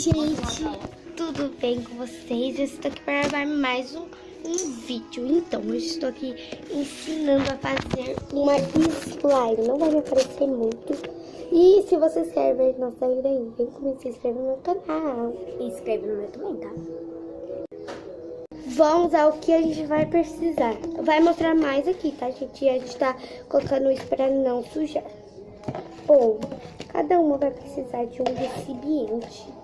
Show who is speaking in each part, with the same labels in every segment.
Speaker 1: gente, tudo bem com vocês? Eu estou aqui para gravar mais um vídeo. Então, eu estou aqui ensinando a fazer uma slime. Não vai me aparecer muito. E se vocês querem ver nossa vida aí, vem comigo, se inscreve no meu canal. E inscreve no meu também, tá? Vamos ao que a gente vai precisar. Vai mostrar mais aqui, tá, gente? E a gente tá colocando isso para não sujar. Bom, cada uma vai precisar de um recipiente.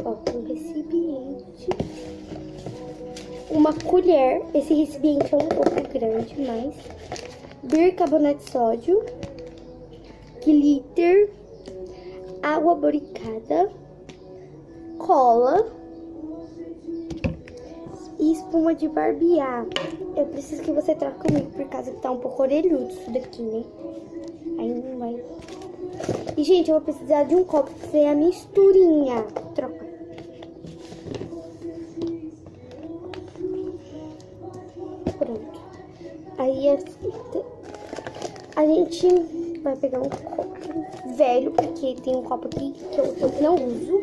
Speaker 1: Ó, um recipiente. Uma colher. Esse recipiente é um pouco grande, mas... bicarbonato de sódio. Glitter. Água boricada. Cola. E espuma de barbear. Eu preciso que você troque comigo, por causa que tá um pouco orelhudo isso daqui, né? Aí não vai... E, gente, eu vou precisar de um copo pra fazer a misturinha. Troca. Pronto. Aí, a gente vai pegar um copo velho, porque tem um copo aqui que eu não uso.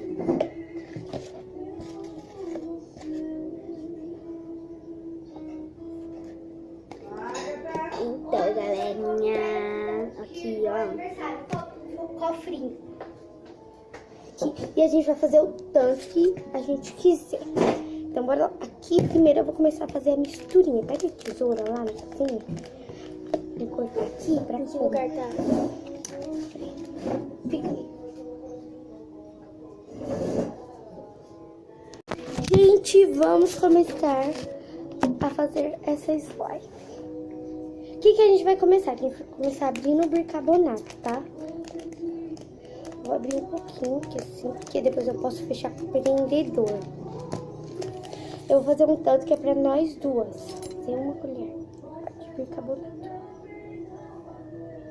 Speaker 1: Então, galerinha, aqui, ó, o cofrinho. Aqui. E a gente vai fazer o tanto que a gente quiser. Então, bora lá. Aqui, primeiro, eu vou começar a fazer a misturinha. Pega a tesoura lá na cozinha. Vou cortar aqui pra que lugar tá? Fica aí. Gente, vamos começar a fazer essa slime. O que a gente vai começar? A gente vai começar abrindo o bicarbonato, tá? Vou abrir um pouquinho aqui assim, porque depois eu posso fechar com o prendedor. Eu vou fazer um tanto que é pra nós duas. Tem uma colher de bicarbonato.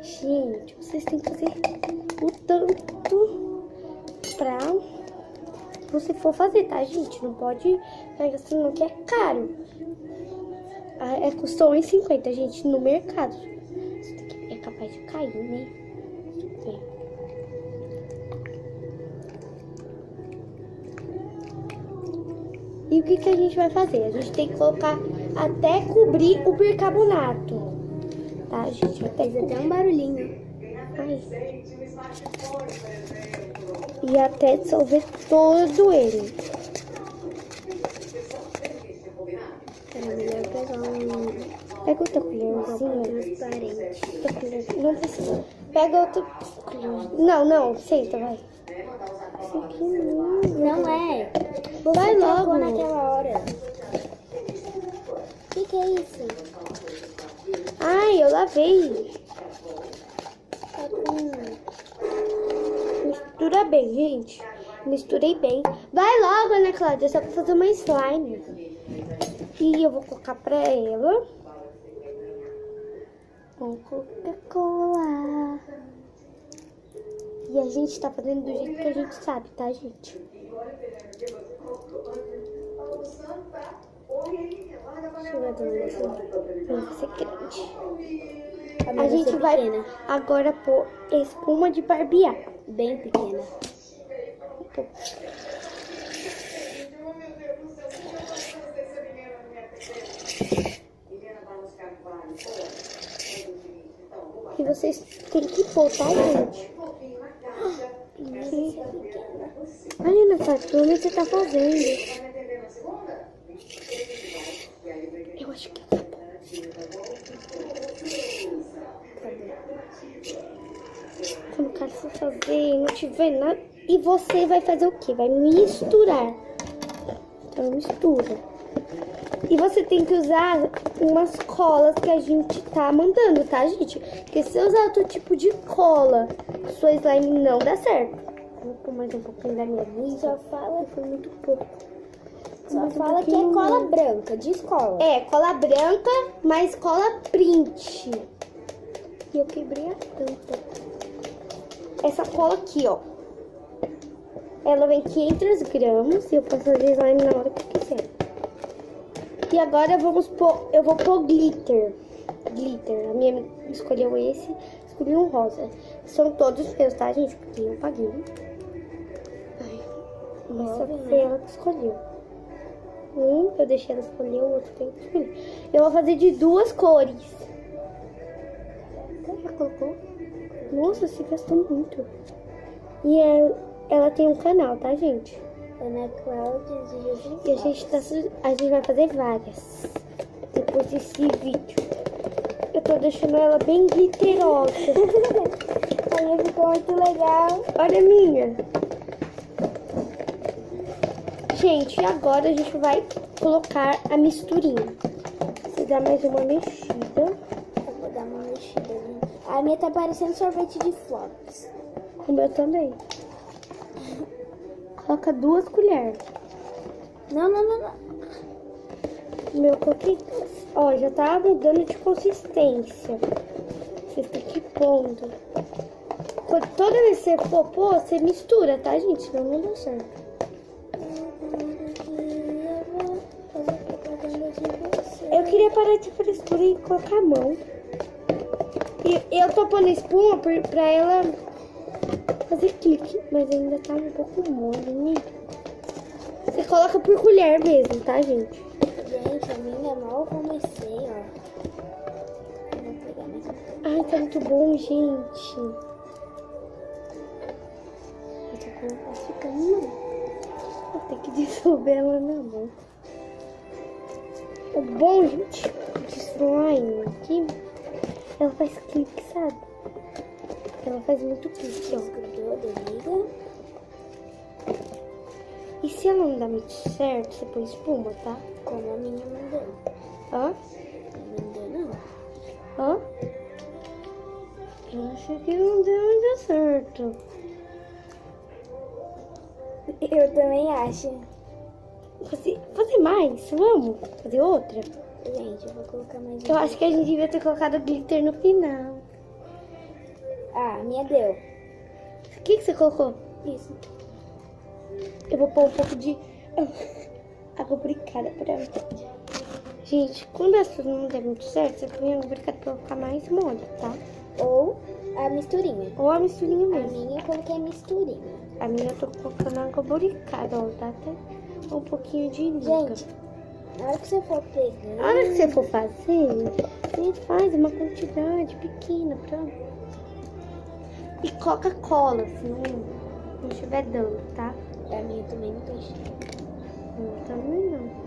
Speaker 1: Gente, vocês têm que fazer o tanto pra você for fazer, tá, gente? Não pode fazer assim, não, que é caro. Custou R$1,50, gente, no mercado. Isso daqui é capaz de cair, né? E o que a gente vai fazer? A gente tem que colocar até cobrir o bicarbonato. Tá, gente? Fez até um barulhinho. Ai. E até dissolver todo ele. Era melhor pegar Pega outra colherzinha. Transparente. Outra colher. Não precisa. Pega outra colher. Não. Senta, vai. Isso aqui não é. Vai logo. Naquela hora. O que é isso? Ai, eu lavei. Mistura bem, gente. Misturei bem. Vai logo, Ana Cláudia, só pra fazer uma slime. E eu vou colocar pra ela com Coca-Cola. E a gente tá fazendo do jeito que a gente sabe, tá, gente? Deixa eu ver vai ser grande. A gente vai agora pôr espuma de barbear. Bem pequena. E vocês têm que pôr, tá, gente? Ai, Ana Cláudia, pelo menos você tá fazendo. Eu acho que tá bom. Quando o cara for fazer e não tiver nada. E você vai fazer o quê? Vai misturar. Então mistura. E você tem que usar umas colas que a gente tá mandando, tá, gente? Porque se usar outro tipo de cola, sua slime não dá certo. Vou pôr mais um pouquinho da minha lista. Só fala, foi muito pouco. Só fala que é cola branca, diz cola. É, cola branca, mas cola print. E eu quebrei a tampa. Essa cola aqui, ó. Ela vem 500 gramas e eu posso fazer slime na hora que eu quiser. E agora eu vou pôr glitter. A minha amiga escolheu esse, escolhi um rosa. São todos meus, tá, gente? Porque eu paguei. Mas foi ela que escolheu. Eu deixei ela escolher, o outro tem que escolher. Eu vou fazer de 2 cores. Ela colocou? Nossa, você gastou muito. E ela tem um canal, tá, gente?
Speaker 2: Ana Cláudia de Jesus.
Speaker 1: E a gente vai fazer várias depois desse vídeo. Eu tô deixando ela bem glitterosa.
Speaker 2: Aí ficou muito legal.
Speaker 1: Olha a minha. Gente, agora a gente vai colocar a misturinha. Você dá mais uma mexida.
Speaker 2: Eu vou dar uma mexida, gente. A minha tá parecendo sorvete de flocos.
Speaker 1: O meu também. Coloca 2 colheres.
Speaker 2: Não.
Speaker 1: O meu coloquei. Ó, já tá mudando de consistência. Você está aqui pondo. Toda vez que você for pôr, você mistura, tá, gente? Senão não dá certo. Eu queria parar de frescura e colocar a mão. E eu tô pondo espuma pra ela fazer clique, mas ainda tá um pouco mole, né? Você coloca por colher mesmo, tá, gente?
Speaker 2: Gente, a minha mal comecei, ó. Eu vou pegar mais um pouco.
Speaker 1: Ai, tá muito bom, gente.
Speaker 2: Essa cor vai ficando mal.
Speaker 1: Vou ter que dissolver ela na mão. O bom, gente, de slime aqui, ela faz clique, sabe? Ela faz muito clique, ó.
Speaker 2: Grudou, delícia.
Speaker 1: E se ela não dá muito certo, você põe espuma, tá?
Speaker 2: Como a minha mandou.
Speaker 1: Hã?
Speaker 2: Não mandou, não.
Speaker 1: Hã? Eu acho que não deu muito certo.
Speaker 2: Eu também acho.
Speaker 1: Fazer mais? Vamos fazer outra?
Speaker 2: Gente, eu vou colocar mais
Speaker 1: Eu acho que a gente devia ter colocado glitter no final.
Speaker 2: Ah, a minha deu.
Speaker 1: O que você colocou?
Speaker 2: Isso.
Speaker 1: Eu vou pôr um pouco de água bricada pra mim. Gente, quando as coisas não der muito certo, você põe água bricada pra ficar mais mole, tá?
Speaker 2: Ou a misturinha.
Speaker 1: Ou a misturinha
Speaker 2: A
Speaker 1: mesmo.
Speaker 2: minha eu coloquei misturinha.
Speaker 1: A minha eu tô colocando água bricada, ó. Dá até um pouquinho de liga.
Speaker 2: Gente, na hora que você for pegar...
Speaker 1: Na hora que você for fazer, você faz uma quantidade pequena, pronto. E Coca-Cola, se não estiver dando, tá?
Speaker 2: A minha também não tem cheiro.
Speaker 1: Não, também não.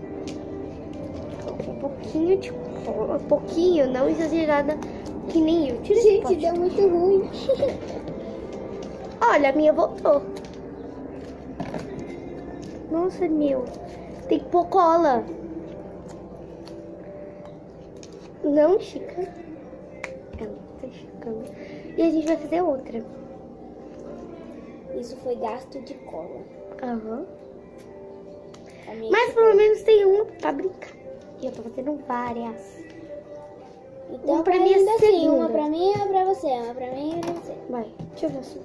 Speaker 1: Um pouquinho de cola, um pouquinho, não exagerada, que nem eu. Tira esse
Speaker 2: Gente,
Speaker 1: pote.
Speaker 2: deu muito ruim.
Speaker 1: Olha, a minha voltou. Nossa, meu. Tem que pôr cola. Não, Chica. Ela tá esticando. E a gente vai fazer outra.
Speaker 2: Isso foi gasto de cola.
Speaker 1: Aham.
Speaker 2: A minha
Speaker 1: Mas pelo menos tem uma pra brincar. E eu tô fazendo várias.
Speaker 2: Então,
Speaker 1: uma pra mim é
Speaker 2: ainda assim,
Speaker 1: segunda.
Speaker 2: uma pra mim e uma pra você. Uma pra mim e pra você.
Speaker 1: Vai, deixa eu ver assim.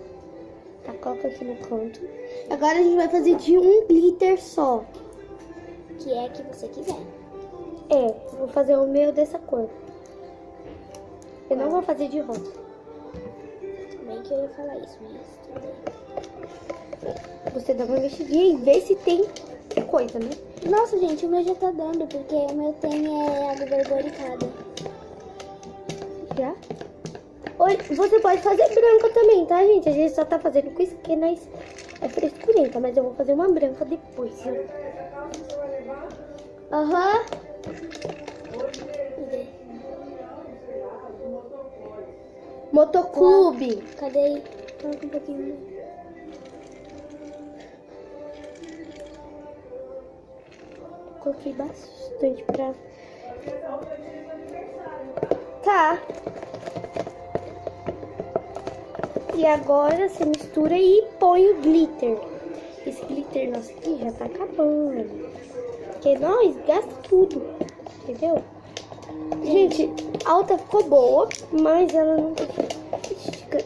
Speaker 1: Tá, coloca aqui no canto. Agora a gente vai fazer de um glitter só.
Speaker 2: Que é que você quiser.
Speaker 1: É, eu vou fazer o meu dessa cor. Eu não vou fazer de rosa.
Speaker 2: Também que eu ia falar isso, mas tudo bem.
Speaker 1: Você dá uma mexidinha e vê se tem coisa, né?
Speaker 2: Nossa, gente, o meu já tá dando, porque o meu tem água borboricada.
Speaker 1: Já? Oi, você pode fazer branca também, tá, gente? A gente só tá fazendo com isso porque nós é frescurenta, mas eu vou fazer uma branca depois. Aham. Motoclube.
Speaker 2: Cadê aí? Coloca um pouquinho.
Speaker 1: Coloquei bastante pra... Tá. E agora você mistura e põe o glitter. Esse glitter nosso aqui já tá acabando. Porque nós gasta tudo. Entendeu? Gente, a outra ficou boa, mas ela não...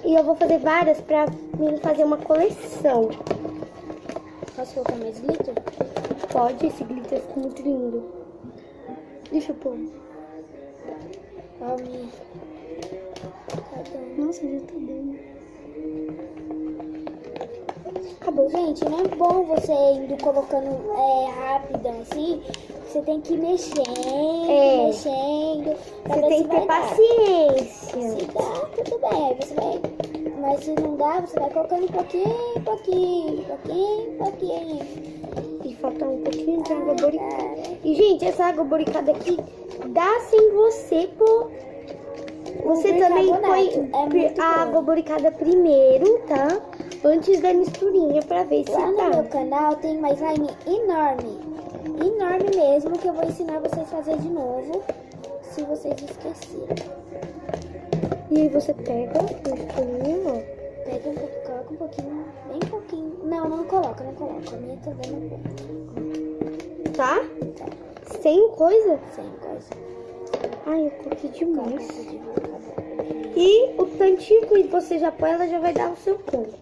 Speaker 1: E eu vou fazer várias pra mim fazer uma coleção.
Speaker 2: Posso colocar mais glitter?
Speaker 1: Pode, esse glitter ficou muito lindo. Deixa eu pôr.
Speaker 2: Ó, minha. Tá dando.
Speaker 1: Nossa, já tá dando. Acabou.
Speaker 2: Gente, não é bom você indo colocando rapidão assim. Você tem que ir mexendo. Pra
Speaker 1: Você
Speaker 2: ver
Speaker 1: tem
Speaker 2: se
Speaker 1: que
Speaker 2: vai
Speaker 1: ter
Speaker 2: dar.
Speaker 1: paciência.
Speaker 2: Se dá, tudo bem. Aí você vai. Mas se não dá, você vai colocando pouquinho.
Speaker 1: E falta um pouquinho de água boricada. E, gente, essa água boricada aqui dá sem você pôr. Você também põe
Speaker 2: muito
Speaker 1: a
Speaker 2: bom.
Speaker 1: água boricada primeiro, tá? Antes da misturinha, pra ver se
Speaker 2: Lá no meu
Speaker 1: tá.
Speaker 2: canal tem uma slime enorme. Enorme mesmo, que eu vou ensinar vocês a fazer de novo. Se vocês esqueceram.
Speaker 1: E aí você pega a misturinha, ó.
Speaker 2: Pega um pouco, coloca um pouquinho, bem pouquinho. Não coloca. A minha tá dando pouco.
Speaker 1: Tá? Sem coisa?
Speaker 2: Sem coisa.
Speaker 1: Ai, eu coloquei demais.
Speaker 2: Coloca de novo.
Speaker 1: E o tantinho que você já põe, ela já vai dar o seu ponto.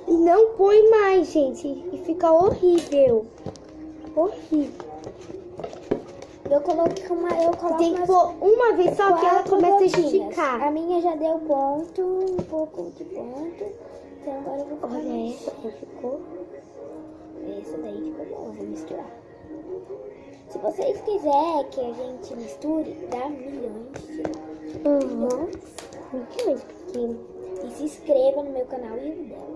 Speaker 1: E não põe mais, gente. E fica horrível. Horrível.
Speaker 2: Eu coloco
Speaker 1: Tem que pôr uma vez só que ela
Speaker 2: 4
Speaker 1: começa a
Speaker 2: gotinhas.
Speaker 1: esticar.
Speaker 2: A minha já deu ponto, um pouco de ponto. Então agora eu vou colocar
Speaker 1: Olha
Speaker 2: mais.
Speaker 1: essa como ficou.
Speaker 2: Essa daí ficou bom, eu vou misturar. Se vocês quiserem que a gente misture, dá milhões de likes.
Speaker 1: Muito mais pequeno.
Speaker 2: E se inscreva no meu canal e no dela.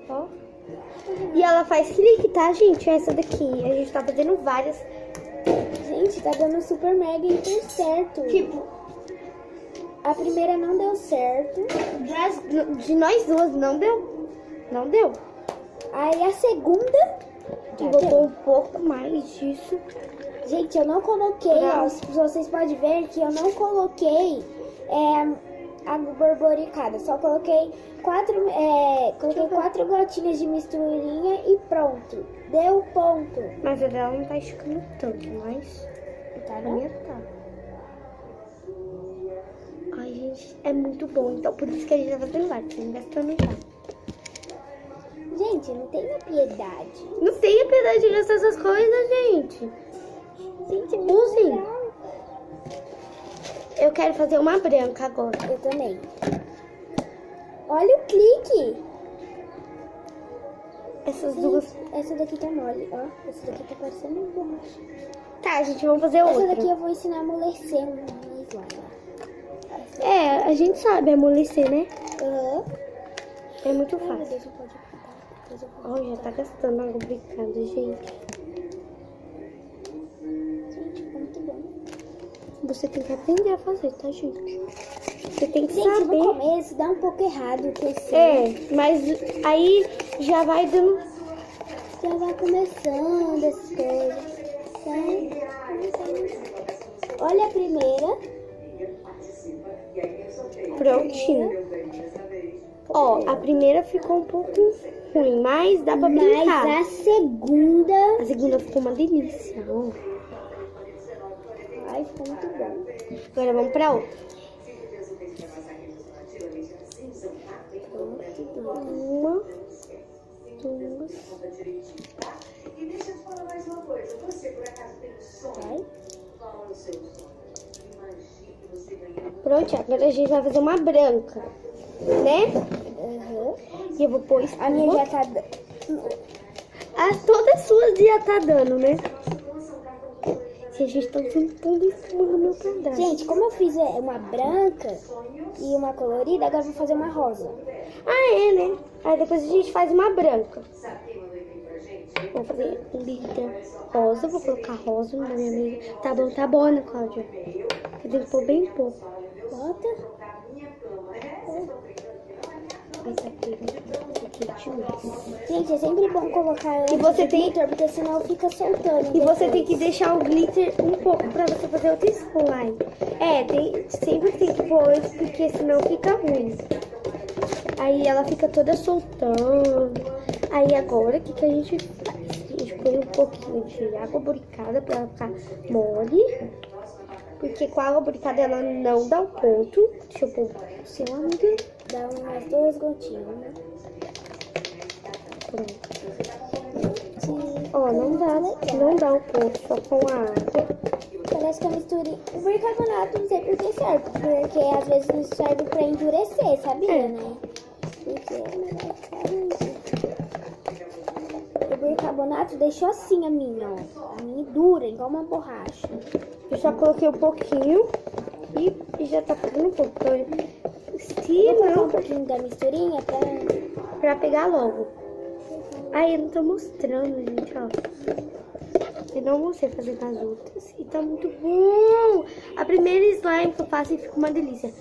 Speaker 1: Ó. E ela faz clique, tá, gente? Essa daqui. A gente tá fazendo várias.
Speaker 2: Gente, tá dando super mega hiper certo.
Speaker 1: Tipo,
Speaker 2: A primeira não deu certo.
Speaker 1: de nós duas não deu. Não deu.
Speaker 2: Aí a segunda
Speaker 1: E
Speaker 2: já
Speaker 1: botou
Speaker 2: deu.
Speaker 1: um pouco mais disso.
Speaker 2: Gente, eu não coloquei, ó, vocês podem ver que eu não coloquei água borboricada. Só coloquei quatro gotinhas de misturinha e pronto. Deu ponto.
Speaker 1: Mas a dela não tá esticando tanto, mas
Speaker 2: Tá,
Speaker 1: a
Speaker 2: não?
Speaker 1: minha tá. Ai, gente, é muito bom. Então, por isso que a gente tá fazendo vários. Tá gastando já.
Speaker 2: Gente, não tenha piedade.
Speaker 1: Não tenha piedade de gastar essas coisas, gente.
Speaker 2: Gente, é muito
Speaker 1: Usem.
Speaker 2: legal.
Speaker 1: Eu quero fazer uma branca agora.
Speaker 2: Eu também. Olha o clique.
Speaker 1: Essas duas.
Speaker 2: Gente, essa daqui tá mole, ó. Essa daqui tá parecendo um borracha.
Speaker 1: Tá, gente, vamos fazer
Speaker 2: Essa
Speaker 1: outra.
Speaker 2: daqí eu vou ensinar a amolecer um slime.
Speaker 1: É, a gente sabe amolecer, né?
Speaker 2: Aham.
Speaker 1: É muito
Speaker 2: Ai, meu
Speaker 1: fácil.
Speaker 2: Deus, não pode apertar. Depois eu vou-
Speaker 1: Ó, já tá gastando água brincada, gente.
Speaker 2: Gente, ficou muito bom.
Speaker 1: Você tem que aprender a fazer, tá, gente? Você tem que
Speaker 2: Gente,
Speaker 1: saber.
Speaker 2: no começo dá um pouco errado com esse.
Speaker 1: É, mas aí já vai dando.
Speaker 2: Já vai começando essas coisas. Olha a primeira.
Speaker 1: Prontinho. Ó, a primeira ficou um pouco ruim, mas dá pra brincar.
Speaker 2: Mas a segunda.
Speaker 1: A segunda ficou uma delícia. Ó.
Speaker 2: Ai, ficou muito bom.
Speaker 1: Agora vamos pra outra. Uma, duas.
Speaker 2: Vai.
Speaker 1: Pronto, agora a gente vai fazer uma branca, né?
Speaker 2: Aham.
Speaker 1: E eu vou pôr
Speaker 2: A minha
Speaker 1: espuma.
Speaker 2: já tá.
Speaker 1: Todas suas já tá dando, né? Se a gente tá usando toda a espuma no meu pedaço.
Speaker 2: Gente, como eu fiz uma branca e uma colorida, agora eu vou fazer uma rosa.
Speaker 1: Ah, é, né? Aí depois a gente faz uma branca. Vou fazer um glitter rosa, vou colocar rosa na minha amiga. Tá bom, Ana Cláudia. Eu tenho que pôr bem pouco.
Speaker 2: Bota.
Speaker 1: Mas aqui demais.
Speaker 2: Gente, é sempre bom colocar
Speaker 1: E você
Speaker 2: antes do
Speaker 1: tem-
Speaker 2: glitter, porque senão fica soltando.
Speaker 1: E você
Speaker 2: depois.
Speaker 1: tem que deixar o glitter um pouco pra você fazer outro slime. É, sempre tem que pôr antes, porque senão fica ruim. Aí ela fica toda soltando. Aí agora, o que a gente faz? A gente põe um pouquinho de água boricada pra ela ficar mole. Porque com a água boricada ela não dá o ponto. Deixa eu pôr o seu, amiga.
Speaker 2: Dá umas 2 gotinhas, né?
Speaker 1: Pronto. Ó, não dá o ponto só com a água.
Speaker 2: parece que a mistura... O bicarbonato não sei por que serve, porque às vezes não serve pra endurecer, sabia, né? Porque é melhor o bicarbonato deixou assim a minha, ó. A minha dura, igual uma borracha.
Speaker 1: Eu já coloquei um pouquinho e já tá ficando um pouco. Então, se
Speaker 2: Vou colocar
Speaker 1: não,
Speaker 2: um pouquinho da misturinha
Speaker 1: pra pegar logo. Aí eu não tô mostrando, gente, ó. Eu não mostrei fazendo as outras. E tá muito bom. A primeira slime que eu faço e fica uma delícia.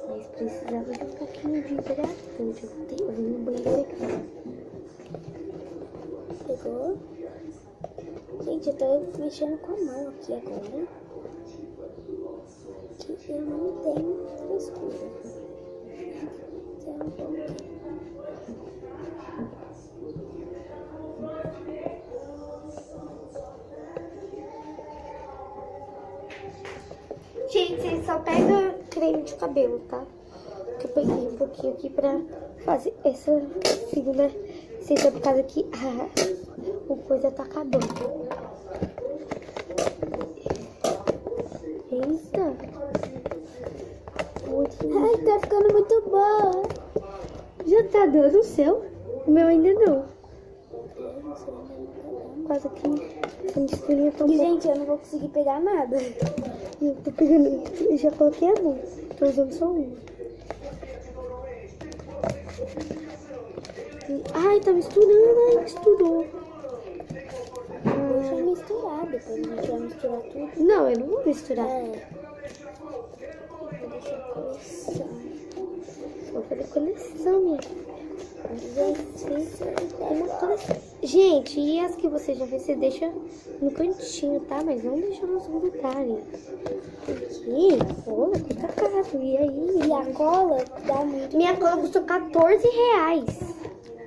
Speaker 1: Mas precisava de um pouquinho de hidratante. Eu tenho ali no banheiro aqui.
Speaker 2: Pegou? Gente, eu tô mexendo com a mão aqui agora. Que eu não tenho frescura. Então,
Speaker 1: Gente, você só pega creme de cabelo, tá? Que eu peguei um pouquinho aqui pra fazer essa segunda receita por causa que o coisa tá acabando. Eita!
Speaker 2: ai, tá ficando muito boa.
Speaker 1: Já tá dando o seu? O meu ainda não. Quase que essa misturinha tá um
Speaker 2: E,
Speaker 1: pouco...
Speaker 2: gente, eu não vou conseguir pegar nada.
Speaker 1: Eu tô pegando... Eu já coloquei a mão. Tô usando só uma. Ai, tá misturando. Ai, misturou.
Speaker 2: Deixa eu misturar, depois a gente vai misturar tudo.
Speaker 1: Não, eu não vou misturar.
Speaker 2: É. Vou deixar coleção.
Speaker 1: Vou fazer coleção, minha.
Speaker 2: Gente,
Speaker 1: É uma coleção. Gente, e as que você já fez, você deixa no cantinho, tá? Mas não deixa nos lugares. Porque cola custa caro. E aí?
Speaker 2: e a cola dá muito.
Speaker 1: Minha cola custou R$14.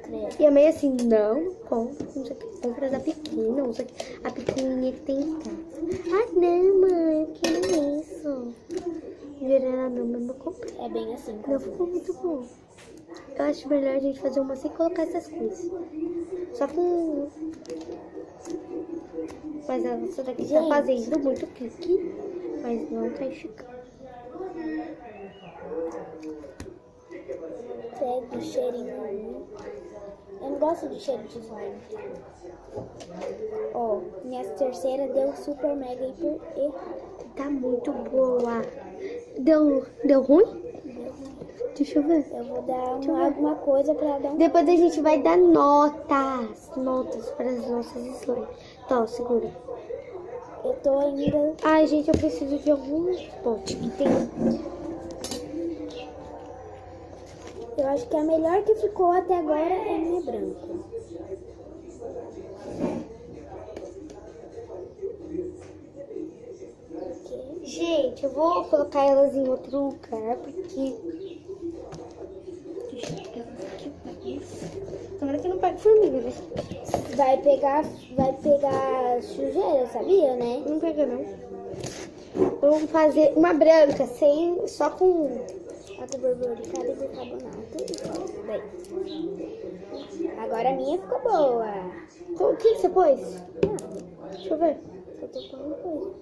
Speaker 2: Credo.
Speaker 1: E a mãe assim, não, compra, não sei o que, compra da pequena, usa a pequenininha que tem em casa. Ah, não, mãe, eu quero isso. Virando, não, mas não comprei.
Speaker 2: É bem assim.
Speaker 1: Não ficou muito bom. Eu acho melhor a gente fazer uma sem colocar essas coisas. Só com... Mas essa daqui tá
Speaker 2: Gente.
Speaker 1: fazendo muito pique, mas não tá esticando.
Speaker 2: Pega o cheirinho. Eu não gosto de cheiro de slime. Ó, minha terceira deu super mega hiper errado.
Speaker 1: Tá muito boa. Deu ruim? Deixa eu ver.
Speaker 2: Eu vou dar alguma coisa pra dar um...
Speaker 1: Depois a gente vai dar notas para as nossas slimes. Então, segura.
Speaker 2: Eu tô ainda...
Speaker 1: Ai, gente, eu preciso de algum pote que tem.
Speaker 2: Eu acho que a melhor que ficou até agora é a minha branca. Ok.
Speaker 1: Gente, eu vou colocar elas em outro lugar, porque... Deixa eu pegar elas aqui. Tomara que não pegue formiga, né?
Speaker 2: Vai pegar sujeira, sabia, né?
Speaker 1: Não pega, não. Vamos fazer uma branca, só com...
Speaker 2: Outra borboricada e bicarbonato. Bem. Agora a minha ficou boa.
Speaker 1: O que você pôs? Deixa eu ver.
Speaker 2: Eu tô pondo coisa.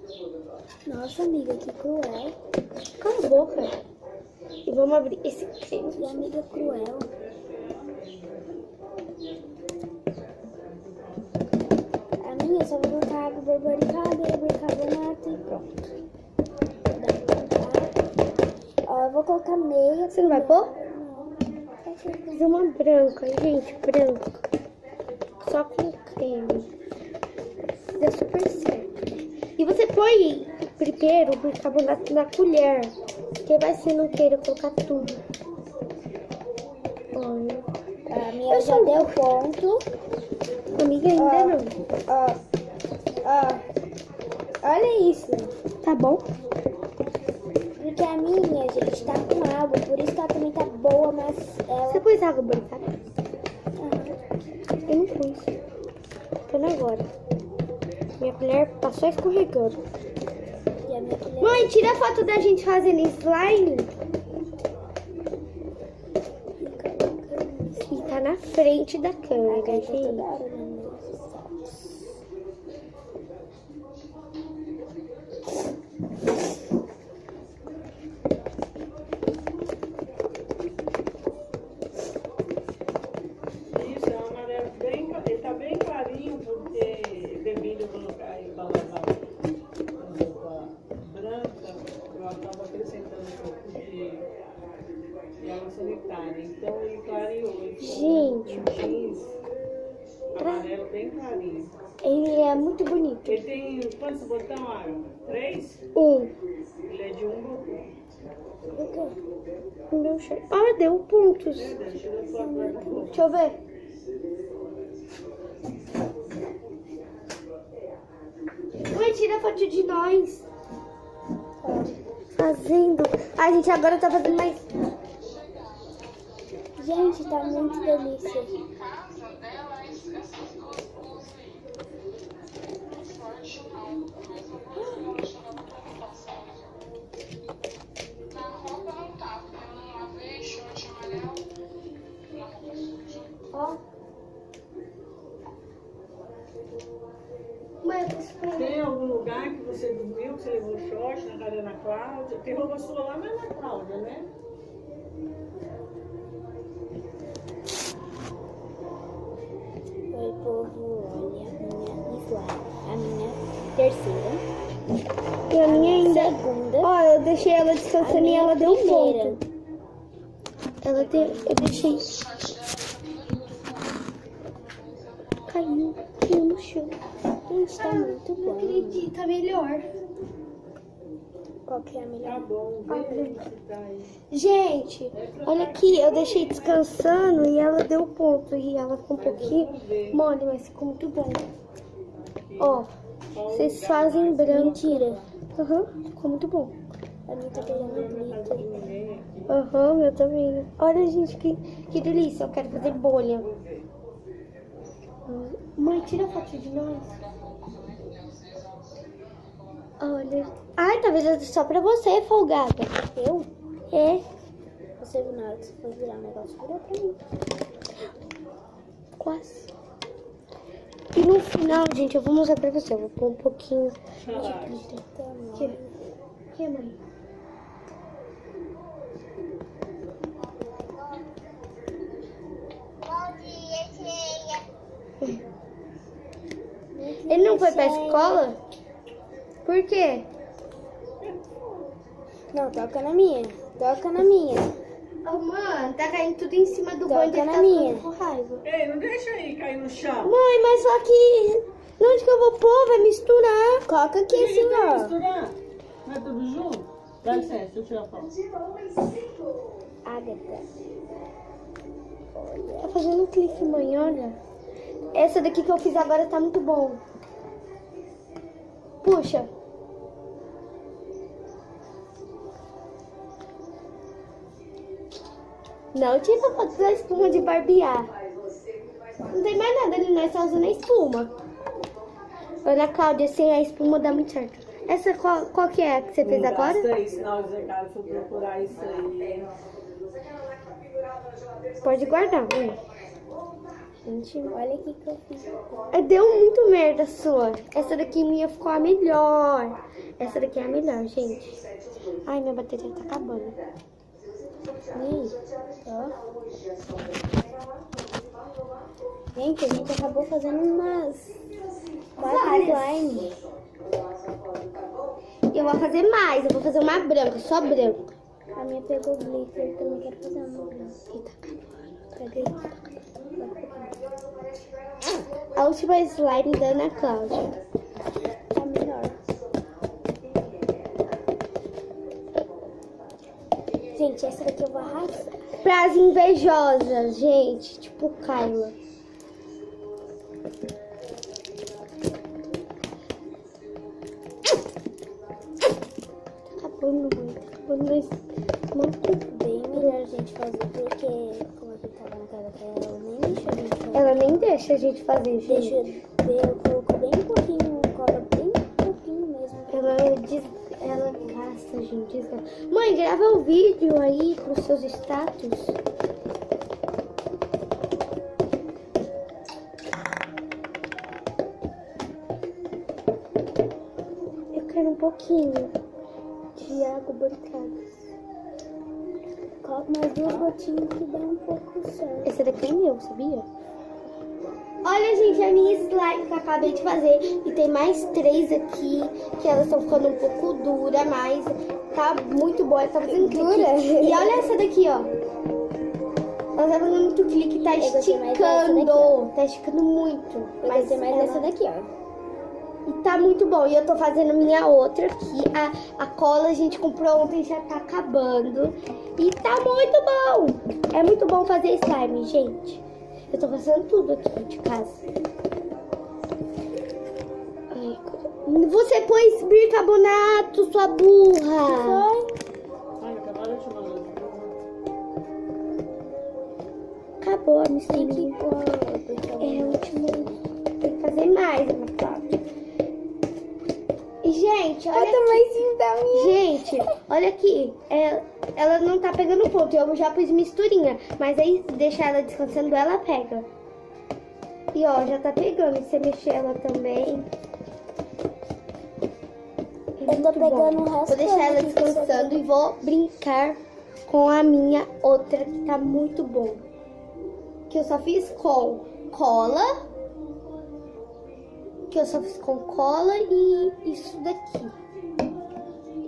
Speaker 2: Nossa, amiga, que cruel.
Speaker 1: Cala a boca. E vamos abrir esse creme.
Speaker 2: Que amiga cruel. A minha só vou botar água borboricada e bicarbonato e pronto. Ó, eu vou colocar meia.
Speaker 1: Você não vai pôr?
Speaker 2: Não.
Speaker 1: Fazer uma branca, gente, branca. Só com creme. Deu super certo. E você põe primeiro o bicarbonato na colher. Porque vai ser não queira colocar tudo. Olha.
Speaker 2: A minha já deu ponto.
Speaker 1: Amiga, ainda não.
Speaker 2: Ó. Olha isso.
Speaker 1: Tá bom?
Speaker 2: Porque a minha, gente, tá com água. Por isso que ela também tá boa, mas ela...
Speaker 1: Você pôs água branca?
Speaker 2: Aham.
Speaker 1: Eu não pus. Tô agora. Minha colher passou escorregando.
Speaker 2: E a minha colher...
Speaker 1: Mãe, tira a foto da gente fazendo slime. E tá na frente da câmera,
Speaker 2: Toda
Speaker 1: gente.
Speaker 2: hora, né, meus saltos.
Speaker 3: unitária. Então ele clareou. Ele ficou
Speaker 1: Gente.
Speaker 3: um jeans amarelo bem clarinho.
Speaker 1: Ele é muito bonito.
Speaker 3: Ele tem quantos botões, Água? 3? Ele é de um botão.
Speaker 2: O quê?
Speaker 1: Meu cheiro. Ah, deu pontos.
Speaker 3: Deixa eu só guarda-roupa.
Speaker 1: Deixa eu ver. Mãe, tira foto de nós. Fazendo. A gente agora tá fazendo mais.
Speaker 2: Gente, tá muito delícia.
Speaker 1: Ó. Mãe, eu tô esperando.
Speaker 3: Tem algum lugar que você dormiu, que você levou short na casa da Ana Cláudia? Tem roupa sua lá na Ana Cláudia, né?
Speaker 2: Oi, povo, olha a minha slime. A minha terceira.
Speaker 1: E a minha ainda.
Speaker 2: Segunda.
Speaker 1: Ó, eu deixei ela descansando e
Speaker 2: minha
Speaker 1: ela deu um
Speaker 2: primeira.
Speaker 1: ponto. Ela deu. Eu deixei. Caiu no chão.
Speaker 2: Gente, tá muito
Speaker 1: Não
Speaker 2: bom.
Speaker 1: acredito, tá melhor.
Speaker 2: Qual que é a melhor?
Speaker 3: Tá bom, vem tá aí.
Speaker 1: Gente, olha aqui, eu deixei descansando e ela deu ponto. E ela ficou um pouquinho mole, mas ficou muito bom. Ó, vocês fazem branco.
Speaker 2: Mentira.
Speaker 1: Aham, ficou muito bom.
Speaker 2: A minha tá pegando glitter.
Speaker 1: Aham, eu também. Olha, gente, que delícia. Eu quero fazer bolha. Mãe, tira a foto de nós. Olha. Ai, tá vendo só pra você, folgada.
Speaker 2: Eu?
Speaker 1: É,
Speaker 2: Você viu na hora que você foi virar o negócio? Virou pra mim.
Speaker 1: quase. E no final, gente, eu vou mostrar pra você. Eu vou pôr um pouquinho. Que, mãe? Ele não foi pra escola? Por quê?
Speaker 2: Não, toca na minha. Toca na minha.
Speaker 1: Oh, mano, tá caindo tudo em cima do
Speaker 2: Toca
Speaker 1: bonde. Ele
Speaker 2: na
Speaker 1: tá
Speaker 2: minha.
Speaker 1: ficando com raiva.
Speaker 3: Ei, não deixa aí cair no chão.
Speaker 1: Mãe, mas só que... Onde que eu vou pôr? Vai misturar.
Speaker 2: Coloca aqui
Speaker 3: Por que
Speaker 2: assim,
Speaker 3: que tá
Speaker 2: ó.
Speaker 3: misturando? Não é tudo junto? Dá licença, deixa eu tirar a foto.
Speaker 2: Agatha.
Speaker 1: Tá fazendo um clique, mãe, olha. Essa daqui que eu fiz agora tá muito bom. Puxa. Não tira a foto da espuma de barbear. Não tem mais nada ali, nós só usando a espuma. Ana Cláudia, sem a espuma dá muito certo. Essa qual que é a que você fez agora?
Speaker 3: Gasta isso, não, Zé Carlos, foi procurar isso aí.
Speaker 1: Pode guardar, mãe.
Speaker 2: Gente, olha aqui que eu fiz.
Speaker 1: Deu muito merda a sua. Essa daqui minha ficou a melhor. Essa daqui é a melhor, gente. Ai, minha bateria tá acabando.
Speaker 2: Ó. Gente, a gente acabou fazendo umas 4 slime.
Speaker 1: E eu vou fazer mais. Eu vou fazer uma branca, só branca.
Speaker 2: A minha pegou glitter, eu também quero fazer uma branca.
Speaker 1: Cadê? A última slime da Ana Cláudia.
Speaker 2: Tá melhor. Gente, essa daqui eu vou arrasar.
Speaker 1: Pras invejosas, gente. Tipo Kyla. Tá acabando, mãe. Tá acabando mais.
Speaker 2: Bem melhor a gente fazer, porque como a gente tava na casa dela, ela nem deixou a gente fazer.
Speaker 1: Ela nem deixa a gente fazer, gente.
Speaker 2: Deixa eu ver, eu coloco bem pouquinho, cola bem pouquinho mesmo.
Speaker 1: Ela gasta, gente. Desgasta. Mãe, grava um vídeo aí pros seus status. Eu quero um pouquinho de água bancada.
Speaker 2: Coloca mais 2 gotinhas que dá um pouco certo.
Speaker 1: Esse daqui é meu, sabia? Olha, gente, a minha slime que eu acabei de fazer. E tem mais 3 aqui, que elas estão ficando um pouco duras, mas tá muito boa. Tá fazendo dura. E olha essa daqui, ó. Ela tá fazendo muito clique, tá
Speaker 2: Eu gostei mais dessa
Speaker 1: esticando.
Speaker 2: daqui, ó.
Speaker 1: Tá esticando muito.
Speaker 2: Eu gostei mais
Speaker 1: ela-
Speaker 2: dessa daqui, ó.
Speaker 1: E tá muito bom. E eu tô fazendo minha outra aqui. A cola a gente comprou ontem, já tá acabando. E tá muito bom. É muito bom fazer slime, gente. Eu tô fazendo tudo aqui de casa. Ai, você pôs bicarbonato, sua burra.
Speaker 3: Olha, acabaram de mandar.
Speaker 1: Acabou a
Speaker 2: Tem
Speaker 1: misturinha.
Speaker 2: que pôr, porque
Speaker 1: É o último. Tem que fazer mais, Natália. E, gente, olha aqui.
Speaker 2: tamanhozinho da minha.
Speaker 1: Gente, olha aqui. Ela não tá pegando ponto. Eu já pus misturinha. Mas aí, deixar ela descansando, ela pega. E, ó, já tá pegando. Se você mexer ela também. É
Speaker 2: Eu tô
Speaker 1: muito bom.
Speaker 2: pegando o resto.
Speaker 1: Vou deixar ela
Speaker 2: todo aqui,
Speaker 1: descansando e vou brincar com a minha outra que tá muito bom. Que eu só fiz com cola. Que eu só fiz com cola e isso daqui.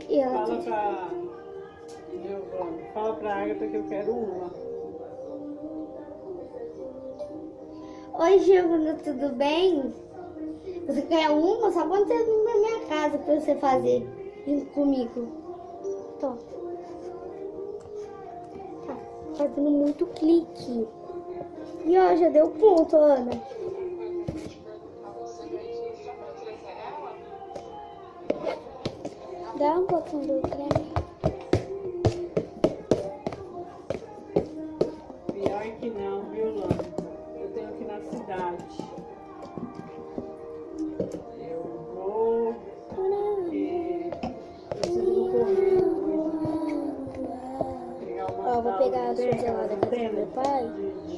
Speaker 1: E ela
Speaker 3: Fala pra... Giovana, fala pra Agatha que eu quero uma.
Speaker 1: Oi, Giovana, tudo bem? Você quer uma? Só quando você vir na minha casa pra você fazer junto comigo. Tô. Tá fazendo muito clique. E ó, já deu ponto, Ana.
Speaker 2: Dá um pouquinho do creme.
Speaker 3: Pior que não, viu, Lana? Eu tenho que ir na cidade. Eu vou... porque preciso do correio. Pegar uma
Speaker 2: Ó, eu vou
Speaker 3: tal
Speaker 2: pegar as
Speaker 3: de
Speaker 2: coisas lá da casa do meu pai.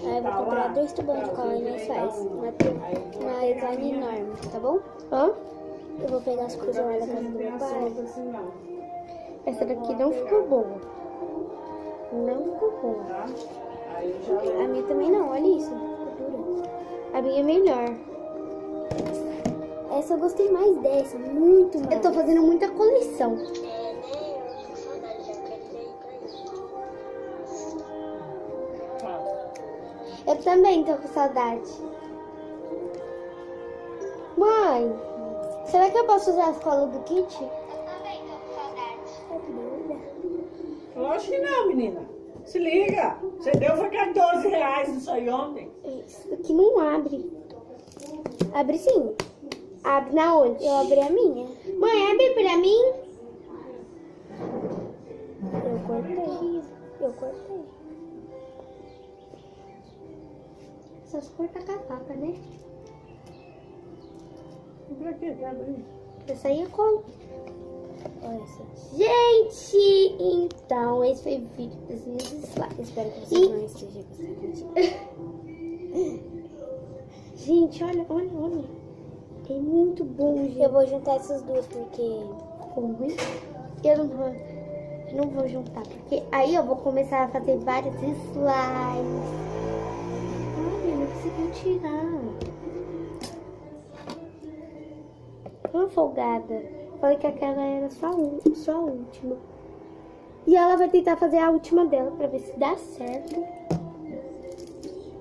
Speaker 2: Aí eu vou comprar 2 tubos de cola e nós faz. Uma design enorme, tá bom?
Speaker 1: Hã?
Speaker 2: Eu vou pegar as coisas lá da casa do meu pai.
Speaker 3: assim, não,
Speaker 1: Essa daqui não ficou boa. Não ficou boa.
Speaker 3: tá? Aí eu já levo.
Speaker 2: A minha também não, olha isso. Ficou dura.
Speaker 1: A minha é melhor.
Speaker 2: Essa eu gostei mais dessa, muito mais.
Speaker 1: Eu tô fazendo muita coleção.
Speaker 3: Fala.
Speaker 1: Eu também tô com saudade. Mãe, será que eu posso usar as colas do kit?
Speaker 3: Lógico que não, menina. Se liga. Você deu foi 14 reais isso aí ontem.
Speaker 1: Isso aqui não abre.
Speaker 2: Abre sim.
Speaker 1: Abre na onde?
Speaker 2: Eu abri a minha.
Speaker 1: Mãe, abre pra mim.
Speaker 2: Eu cortei. Eu cortei.
Speaker 1: Essas cortas com a faca, né?
Speaker 3: Pra que tá abrindo?
Speaker 1: Essa aí é cola.
Speaker 2: Olha essa.
Speaker 1: Gente, então esse foi o vídeo dos meus slides.
Speaker 2: Espero que vocês não estejam gostando.
Speaker 1: Gente, olha, olha, olha. É muito bom, gente.
Speaker 2: Eu vou juntar essas duas porque...
Speaker 1: Oi? Eu não vou juntar, porque aí eu vou começar a fazer vários slides. Ai, eu não consegui tirar. Uma folgada. Falei que aquela era só a última. E ela vai tentar fazer a última dela pra ver se dá certo.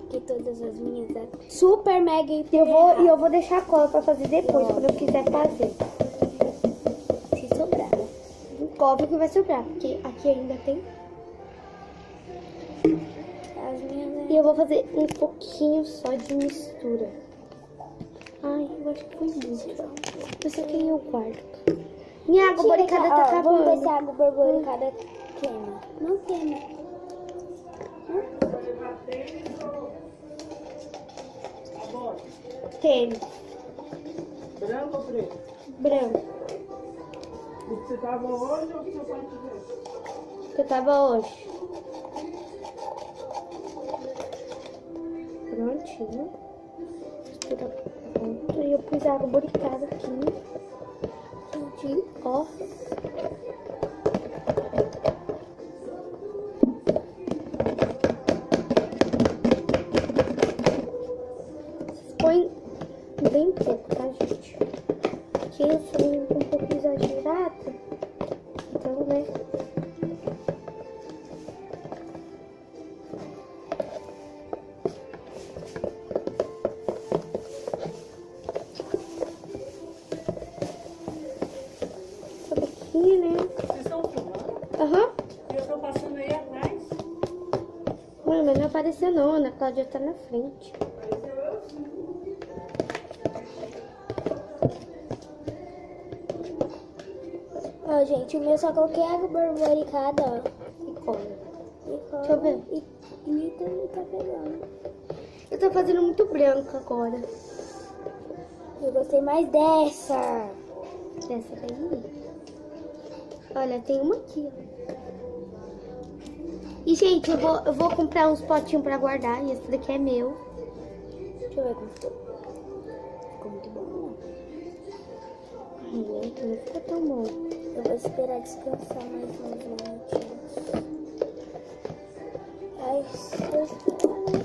Speaker 2: que todas as minhas dá super mega hiper
Speaker 1: Eu vou deixar a cola pra fazer depois, quando eu quiser fazer.
Speaker 2: se sobrar.
Speaker 1: Óbvio que vai sobrar, porque aqui ainda tem.
Speaker 2: As minhas
Speaker 1: E eu vou fazer um pouquinho só de mistura. Ai, eu acho que foi muito. Isso aqui eu guardo. Minha água boricada tá acabando.
Speaker 2: Vamos ver se a água borboricada queima. Não queima.
Speaker 1: Tênis
Speaker 3: Branco ou preto?
Speaker 1: branco.
Speaker 3: O que você tava hoje ou o que você pode ver?
Speaker 1: Que eu tava hoje. Prontinho. Mistura pronto. E eu pus água boricada aqui. Gente, ó. Põe bem pouco, tá, gente? Porque eu sou um pouco exagerada. Então, né? aparecer não, a Ana Cláudia tá na frente.
Speaker 2: Ó, gente, o meu só coloquei água borboricada, ó.
Speaker 1: E como?
Speaker 2: Deixa
Speaker 1: eu ver.
Speaker 2: E glitter tá pegando.
Speaker 1: Eu tô fazendo muito branco agora.
Speaker 2: Eu gostei mais dessa.
Speaker 1: Essa daí. Olha, tem uma aqui, ó. E, gente, eu vou comprar uns potinhos pra guardar. E esse daqui é meu.
Speaker 2: Deixa eu ver como ficou. Ficou muito bom, né?
Speaker 1: Não ficou tão bom.
Speaker 2: Eu vou esperar descansar mais uns minutinhos. Ai, estou esperando.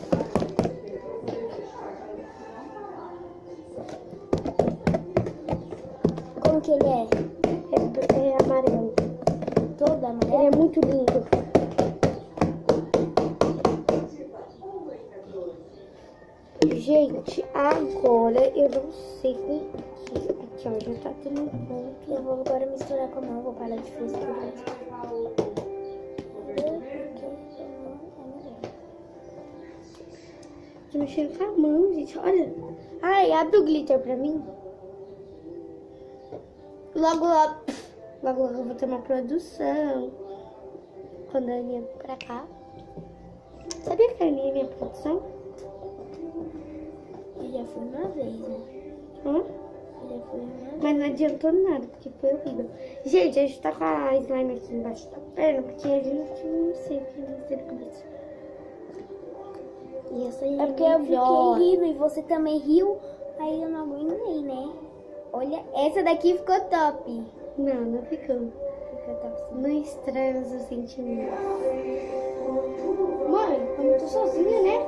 Speaker 2: Como que ele é?
Speaker 1: É amarelo.
Speaker 2: Todo
Speaker 1: Ele
Speaker 2: amarelo?
Speaker 1: é muito lindo. Gente, agora eu não sei com que. Aqui, ó, já tá tendo um ponto.
Speaker 2: Eu vou agora misturar com a mão, vou parar de frescura.
Speaker 1: Tô mexendo com a mão, gente. Olha. Ai, abre o glitter pra mim. Logo eu vou ter uma produção. Quando a Aninha vir pra cá. Sabia que a Aninha é minha produção?
Speaker 2: Eu já fui uma vez, né?
Speaker 1: Hã?
Speaker 2: Eu já fui uma vez.
Speaker 1: Mas não adiantou nada, porque foi horrível. Gente, a gente tá com a slime aqui embaixo da perna, porque a gente não sei o que fazer com isso. E essa aí
Speaker 2: É porque eu fiquei rindo e você também riu, aí eu não aguentei, né? Olha, essa daqui ficou top.
Speaker 1: Não, não ficou.
Speaker 2: Ficou top sim.
Speaker 1: Não estranha os sentimentos. Mãe, eu não tô sozinha, né?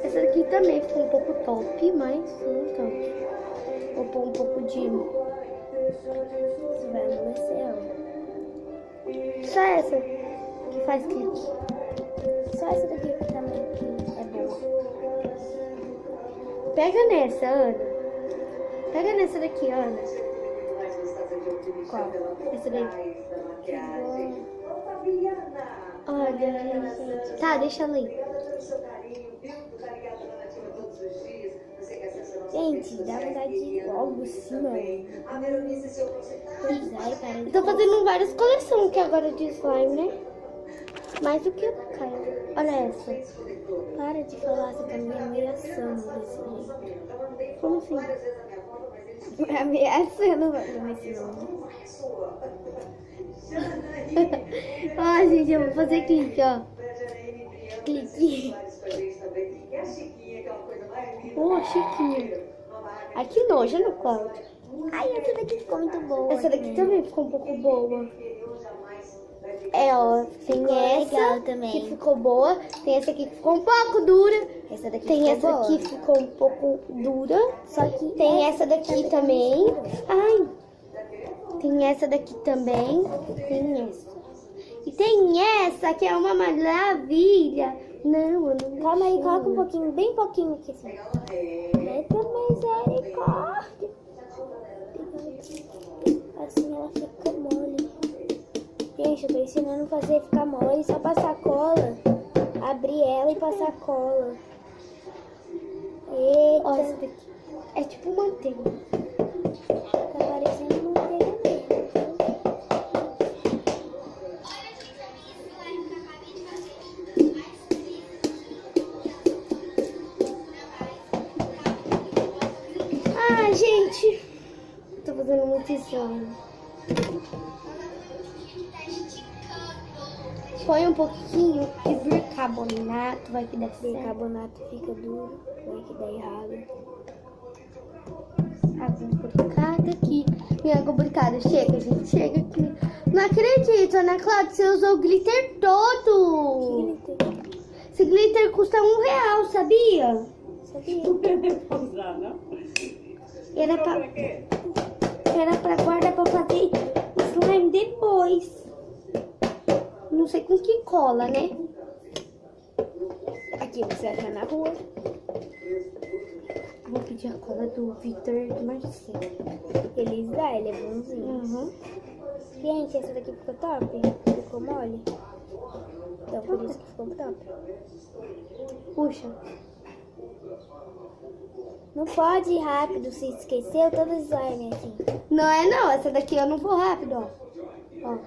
Speaker 1: Essa daqui também ficou um pouco top, mas não top. Vou pôr um pouco de...
Speaker 2: Você vai amolecer, ó.
Speaker 1: Só essa que faz clique.
Speaker 2: Só essa daqui que também que é boa.
Speaker 1: Pega nessa, Ana. Pega nessa daqui, Ana.
Speaker 2: Qual?
Speaker 1: Essa daí. Olha, gente. Tá, deixa ela aí.
Speaker 2: Gente, dá vontade de ir logo assim, ó. Pisar e parar de
Speaker 1: Eu tô fazendo várias coleções aqui agora de slime, né? Mais do que eu, cara. Olha essa.
Speaker 2: Para de falar, você tá me ameaçando desse jeito.
Speaker 1: Como assim?
Speaker 2: Ameaçando desse nome.
Speaker 1: Ó, gente, eu vou fazer clique, ó.
Speaker 2: Clique.
Speaker 1: Pô, chiquinho. Ai, que nojo, Ana Cláudia.
Speaker 2: Ai, essa daqui ficou muito boa.
Speaker 1: Essa daqui também ficou um pouco boa. É, ó, tem
Speaker 2: Ficou
Speaker 1: essa
Speaker 2: legal também.
Speaker 1: que ficou boa. Tem essa aqui que ficou um pouco dura.
Speaker 2: Essa daqui
Speaker 1: Tem
Speaker 2: ficou
Speaker 1: essa
Speaker 2: boa.
Speaker 1: aqui que ficou um pouco dura.
Speaker 2: Só que
Speaker 1: Tem essa daqui também. Ai. Tem essa daqui também. Tem essa. E tem essa que é uma maravilha. Não, eu não.
Speaker 2: Calma aí, coloca um pouquinho, bem pouquinho aqui assim. Eita, misericórdia. Assim ela fica mole. Gente, eu tô ensinando a fazer ficar mole, só passar cola. Abrir ela e passar cola. Eita,
Speaker 1: Ó, essa daqui. É tipo manteiga.
Speaker 2: tá parecendo manteiga mesmo.
Speaker 1: Ah, gente. Tô fazendo muito slime. Põe um pouquinho de bicarbonato, vai que dá certo.
Speaker 2: Bicarbonato fica duro, vai que dá errado.
Speaker 1: Água borricada aqui. Minha água borricada. Chega, gente. Chega aqui. Não acredito, Ana Cláudia. Você usou o glitter todo. Esse glitter custa R$1, sabia?
Speaker 2: Sabia?
Speaker 3: Usar, não?
Speaker 1: Era pra guardar pra fazer slime depois. Não sei com que cola, né?
Speaker 2: Aqui você acha na rua.
Speaker 1: Vou pedir a cola do Victor e do Marcelo.
Speaker 2: Eles dá, ele é bonzinho.
Speaker 1: Uhum.
Speaker 2: Gente, essa daqui ficou top? Ficou mole? Então, por isso que ficou top.
Speaker 1: Puxa.
Speaker 2: Não pode ir rápido, se esqueceu todo o slime assim.
Speaker 1: Não é não, essa daqui eu não vou rápido, ó. Ó.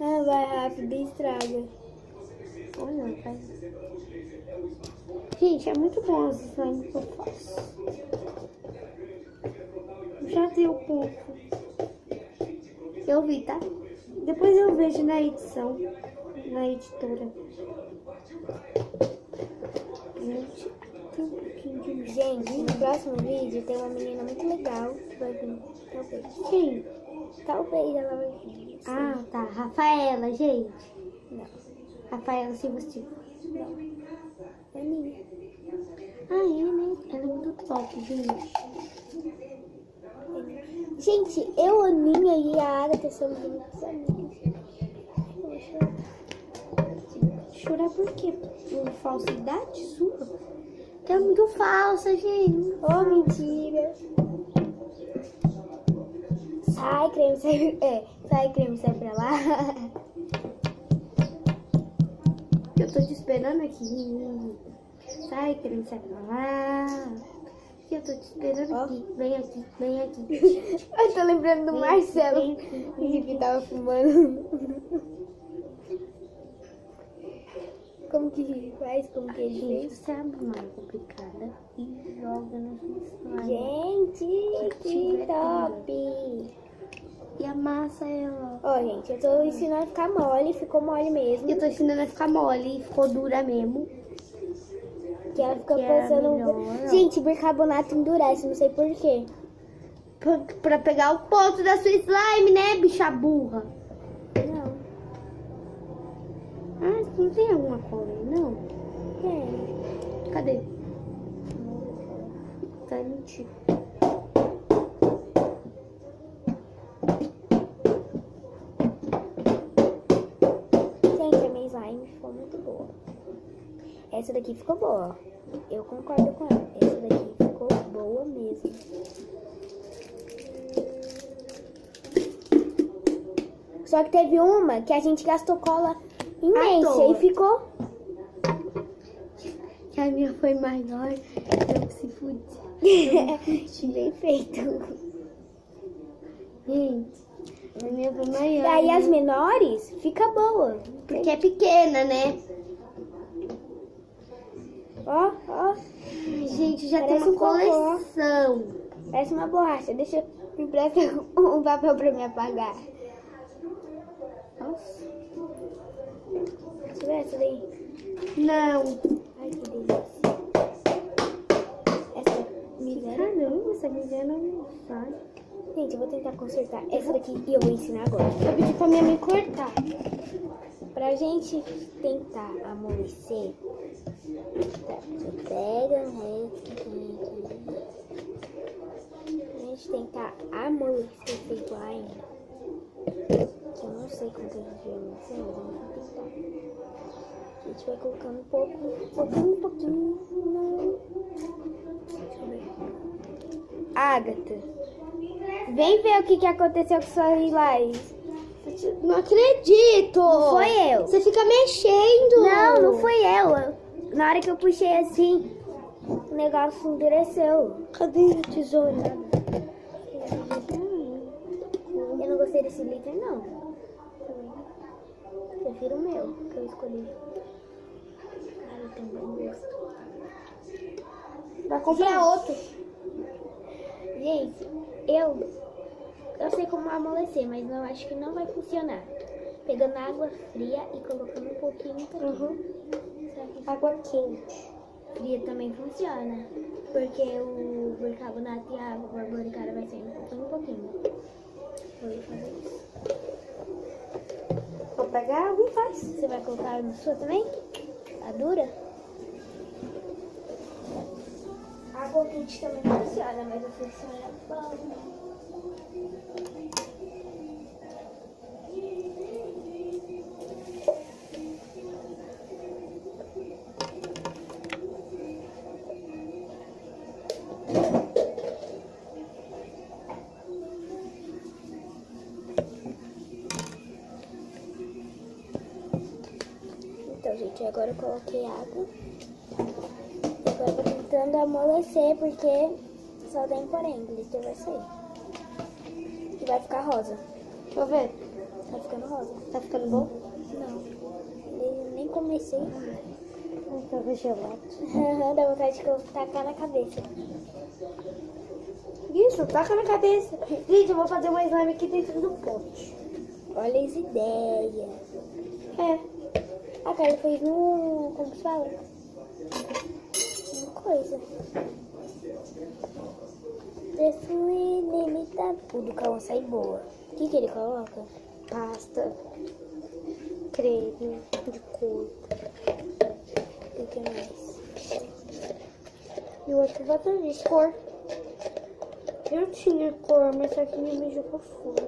Speaker 2: Ah, vai rápido e estraga.
Speaker 1: Olha, faz. Gente, é muito bom esse slime que eu faço. Já deu pouco. Eu vi, tá? Depois eu vejo na edição, na editora. Gente, tem um pouquinho de...
Speaker 2: Gente, no próximo vídeo tem uma menina muito legal que vai vir. Talvez.
Speaker 1: Quem?
Speaker 2: Talvez ela vai vir.
Speaker 1: Ah, tá. Rafaela, gente.
Speaker 2: Não.
Speaker 1: Rafaela Silva Silva.
Speaker 2: É minha.
Speaker 1: Ah, é, né? Ela é muito top, gente.
Speaker 2: Gente, eu, a Aninha e a Agatha somos muitos amigos. Eu vou chorar.
Speaker 1: Chorar por quê? Por falsidade sua? Que é muito falsa, gente.
Speaker 2: Oh, mentira. Sai, creme, sai. Sai, creme, sai pra lá.
Speaker 1: Eu tô te esperando aqui. Sai, creme, sai pra lá. Eu tô te esperando aqui. Vem aqui, vem aqui.
Speaker 2: Eu tô lembrando do Marcelo, que tava fumando. Como que faz? Como que ele
Speaker 1: Gente,
Speaker 2: fez?
Speaker 1: você abre uma água complicada e joga no slime.
Speaker 2: Gente, que top!
Speaker 1: E amassa ela.
Speaker 2: Ó, gente, eu tô ensinando a ficar mole, ficou mole mesmo.
Speaker 1: Eu tô ensinando a ficar mole, ficou dura mesmo.
Speaker 2: Que ela fica
Speaker 1: Que é
Speaker 2: passando.
Speaker 1: melhor.
Speaker 2: Gente, bicarbonato endurece, não sei porquê.
Speaker 1: Pra pegar o ponto da sua slime, né, bicha burra?
Speaker 2: Não.
Speaker 1: Ah, não tem alguma cola aí, não?
Speaker 2: É.
Speaker 1: Cadê? Tá mentira.
Speaker 2: Gente, a minha slime ficou muito boa. Essa daqui ficou boa. Eu concordo com ela. Essa daqui ficou boa mesmo. Só que teve uma que a gente gastou cola imensa
Speaker 1: toa.
Speaker 2: e ficou.
Speaker 1: Que a minha foi maior, eu se fudi.
Speaker 2: Bem feito.
Speaker 1: Gente, a minha foi maior.
Speaker 2: Daí as menores fica boa.
Speaker 1: Porque é pequena, né?
Speaker 2: Ó, ó.
Speaker 1: Gente, já
Speaker 2: Parece
Speaker 1: tem
Speaker 2: um
Speaker 1: uma
Speaker 2: cocô.
Speaker 1: coleção.
Speaker 2: Parece uma borracha. Deixa eu me empresta um papel pra me apagar.
Speaker 1: Nossa.
Speaker 2: Deixa eu ver essa daí.
Speaker 1: Não.
Speaker 2: Ai, que delícia. Essa miséria.
Speaker 1: Caramba, essa miséria não sai.
Speaker 2: Gente, eu vou tentar consertar essa daqui e eu vou ensinar agora.
Speaker 1: Eu pedi pra minha mãe cortar.
Speaker 2: Pra gente tentar amolecer, você pega o resto pra gente tentar amolecer esse slime, que eu não sei como que a gente vai amolecer, mas vamos tentar. A gente vai colocando um pouquinho. Deixa eu ver. Agatha, vem ver o que aconteceu com sua slime.
Speaker 1: Não acredito!
Speaker 2: Não foi eu.
Speaker 1: Você fica mexendo!
Speaker 2: Não foi eu. Na hora que eu puxei assim, o negócio endureceu.
Speaker 1: Cadê a tesoura?
Speaker 2: Eu não gostei desse glitter, não. Prefiro o meu, que eu escolhi. Ai, eu tenho bom gosto.
Speaker 1: Vai comprar outro.
Speaker 2: Gente, eu sei como amolecer, mas eu acho que não vai funcionar. Pegando água fria e colocando um pouquinho também. Será que
Speaker 1: Água quente.
Speaker 2: fria também funciona? Porque o bicarbonato e a água barboricada vai saindo pouquinho em pouquinho. Vou fazer isso.
Speaker 1: Vou pegar água e faz.
Speaker 2: Você vai colocar na sua também? A dura? A água quente também funciona, mas a funciona bom. gente, agora eu coloquei água. E agora eu vou tentando amolecer, porque só tem porém, o glitter vai sair. E vai ficar rosa.
Speaker 1: Deixa eu ver.
Speaker 2: Tá ficando rosa.
Speaker 1: Tá ficando bom?
Speaker 2: Não, nem comecei.
Speaker 1: Tava gelado.
Speaker 2: Dá vontade de eu tacar na cabeça.
Speaker 1: Isso, taca na cabeça. Gente, eu vou fazer uma slime aqui dentro do pote.
Speaker 2: Olha as ideias.
Speaker 1: É.
Speaker 2: A Carla fez no... como se fala? Uma coisa. Preço ilimitado. O do Cauã sai boa. O que ele coloca?
Speaker 1: Pasta. Creme de corpo.
Speaker 2: E o que mais?
Speaker 1: E o outro batom de cor. Eu tinha cor, mas só que me jogou fora.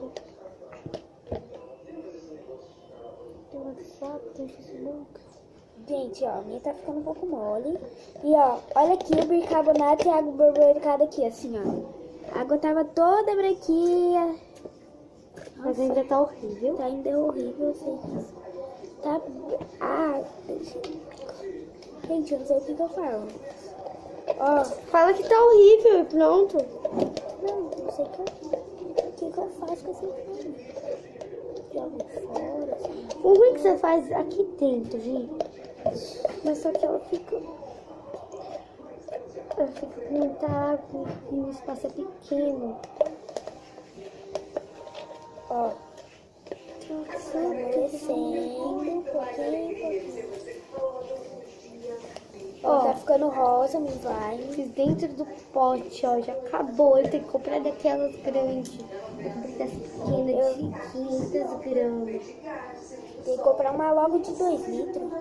Speaker 1: Tem WhatsApp, tem Facebook.
Speaker 2: Gente, ó, a minha tá ficando um pouco mole. E ó, olha aqui o bicarbonato e a água borboricada aqui, assim, ó. A água tava toda branquinha.
Speaker 1: Mas ainda tá horrível.
Speaker 2: Tá ainda horrível, eu sei. Tá... Ah, gente, eu não sei o que eu falo. Ó,
Speaker 1: Fala que tá horrível e pronto.
Speaker 2: não sei o que eu faço com esse filme. Jogo fora, assim.
Speaker 1: O ruim que você faz aqui dentro, gente. Mas só que ela fica com muita água e o espaço é pequeno.
Speaker 2: Ó, tá amolecendo um pouquinho. Ó, tá ficando rosa, meu slime.
Speaker 1: Fiz dentro do pote, ó. Já acabou. Eu tenho que comprar daquelas grandes. Eu comprei das pequenas de 500 gramas.
Speaker 2: Tem que comprar uma logo de 2 litros.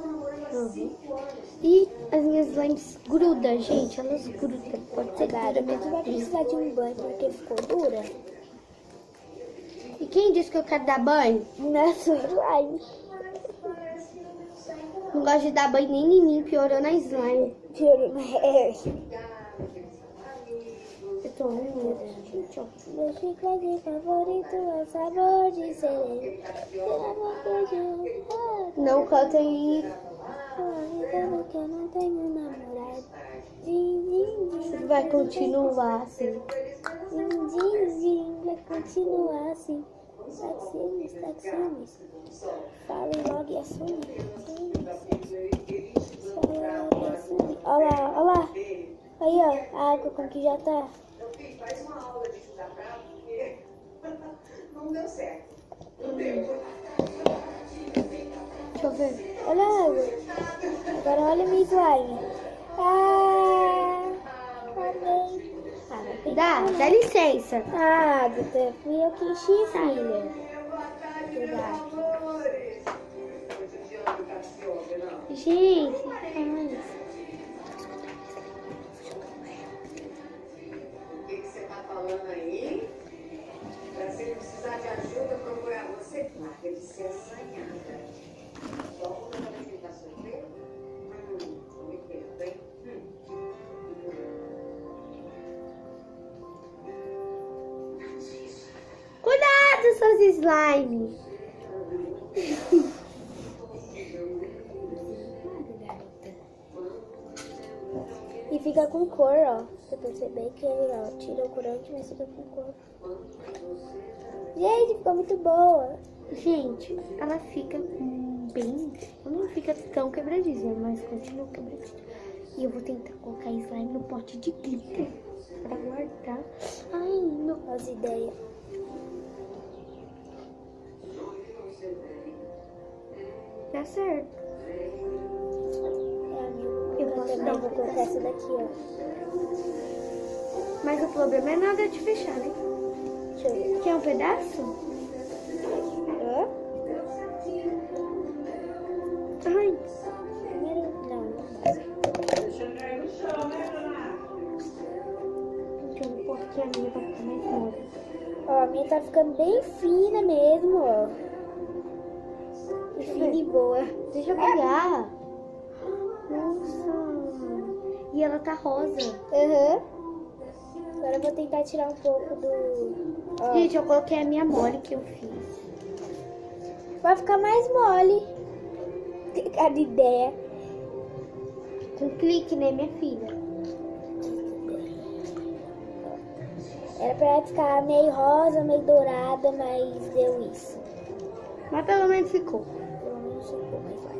Speaker 1: Uhum. E as minhas slimes grudam, gente. Elas grudam. Pode ser
Speaker 2: Cara,
Speaker 1: dura
Speaker 2: mas tu vai precisar de um banho porque ficou dura.
Speaker 1: E quem disse que eu quero dar banho?
Speaker 2: Na sua slime.
Speaker 1: Não gosto de dar banho nem em mim, piorando a slime.
Speaker 2: Piorou.
Speaker 1: Eu tô ruim, gente, ó.
Speaker 2: Meu chiclete favorito é o sabor de cereja. Pela boca de um
Speaker 1: Não canta aí.
Speaker 2: favorito que eu não tenho namorado. Din, din, din.
Speaker 1: Vai continuar assim.
Speaker 2: Din, din, din. Vai continuar assim. Taximes. Falem logo e assumem. Falem logo e assumem. Olha lá. Aí, ó, a água com que já tá.
Speaker 3: Faz uma aula de estudar porque não deu certo. Não deu.
Speaker 1: Deixa eu ver.
Speaker 2: Olha a água. Agora olha minha slime. Ah, amei. Ah, vai pegar,
Speaker 1: Dá
Speaker 2: né?
Speaker 1: licença.
Speaker 2: Ah, Agatha, fui eu que enchi, filha. Verdade.
Speaker 1: Gente, faz.
Speaker 3: O que você tá falando aí? Pra se ele precisar de ajuda, procurar você. Marca de ser assanhada. Só quando ele tá solteiro? Me perdoe, hein?
Speaker 1: Cuidado, seus slimes.
Speaker 2: E fica com cor, ó. Você perceber que ele, ó, tira o corante, mas fica com cor. Gente, ficou muito boa.
Speaker 1: Gente, ela fica bem... Ela não fica tão quebradiça, mas continua quebradiça. E eu vou tentar colocar slime no pote de glitter pra guardar. Ai, meu...
Speaker 2: As ideias.
Speaker 1: Dá certo.
Speaker 2: Eu também vou colocar essa daqui, ó.
Speaker 1: Mas o problema é nada de fechar, né?
Speaker 2: Deixa eu ver.
Speaker 1: Quer um pedaço?
Speaker 2: Hã?
Speaker 1: Ai,
Speaker 2: Primeiro, não.
Speaker 3: Deixa cair no chão, né, dona?
Speaker 1: deixa eu pôr aqui a minha pra ficar mais mole.
Speaker 2: Ó, a minha tá ficando bem fina mesmo, ó. E fina e boa.
Speaker 1: Deixa eu pegar. Nossa. E ela tá rosa.
Speaker 2: Aham. Agora eu vou tentar tirar um pouco do... Ó.
Speaker 1: Gente, eu coloquei a minha mole que eu fiz.
Speaker 2: Vai ficar mais mole. Cada ideia.
Speaker 1: Com clique, né, minha filha?
Speaker 2: Era pra ela ficar meio rosa, meio dourada, mas deu isso.
Speaker 1: Mas pelo menos ficou.
Speaker 2: Pelo menos ficou, mas vai.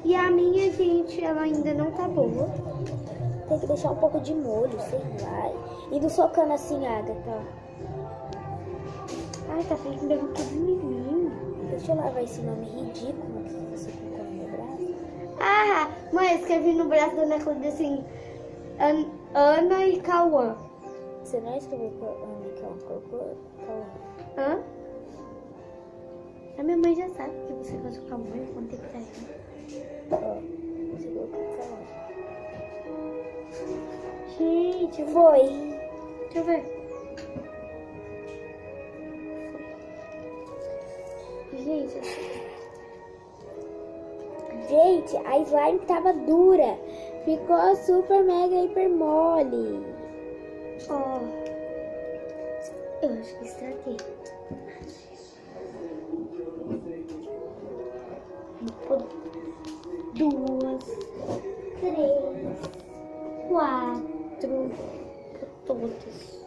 Speaker 1: E a minha, gente, ela ainda não tá boa.
Speaker 2: Tem que deixar um pouco de molho, sei lá. Indo socando assim, Agatha.
Speaker 1: Ai, tá fazendo muito vermelhinho.
Speaker 2: Deixa eu lavar esse nome ridículo que você colocou no meu braço.
Speaker 1: Ah, mãe, eu escrevi no braço da Ana Cláudia assim, Ana e Cauã.
Speaker 2: Você não escreveu Ana que ela colocou?
Speaker 1: Hã? A minha mãe já sabe que você gosta com a mãe, quando tem que estar aqui.
Speaker 2: Ó, você colocou Cauã.
Speaker 1: Gente,
Speaker 2: Foi.
Speaker 1: deixa eu ver. Gente,
Speaker 2: Gente, a slime tava dura. Ficou super mega hiper mole.
Speaker 1: ó. Eu acho que estraguei. Duas, três, quatro, todas.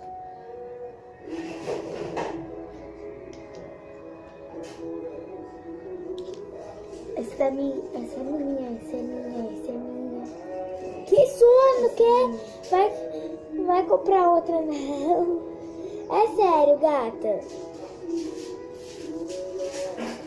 Speaker 1: Essa é minha, essa é minha, essa é minha, essa é minha.
Speaker 2: Que sono, que? Vai comprar outra não. É sério, gata.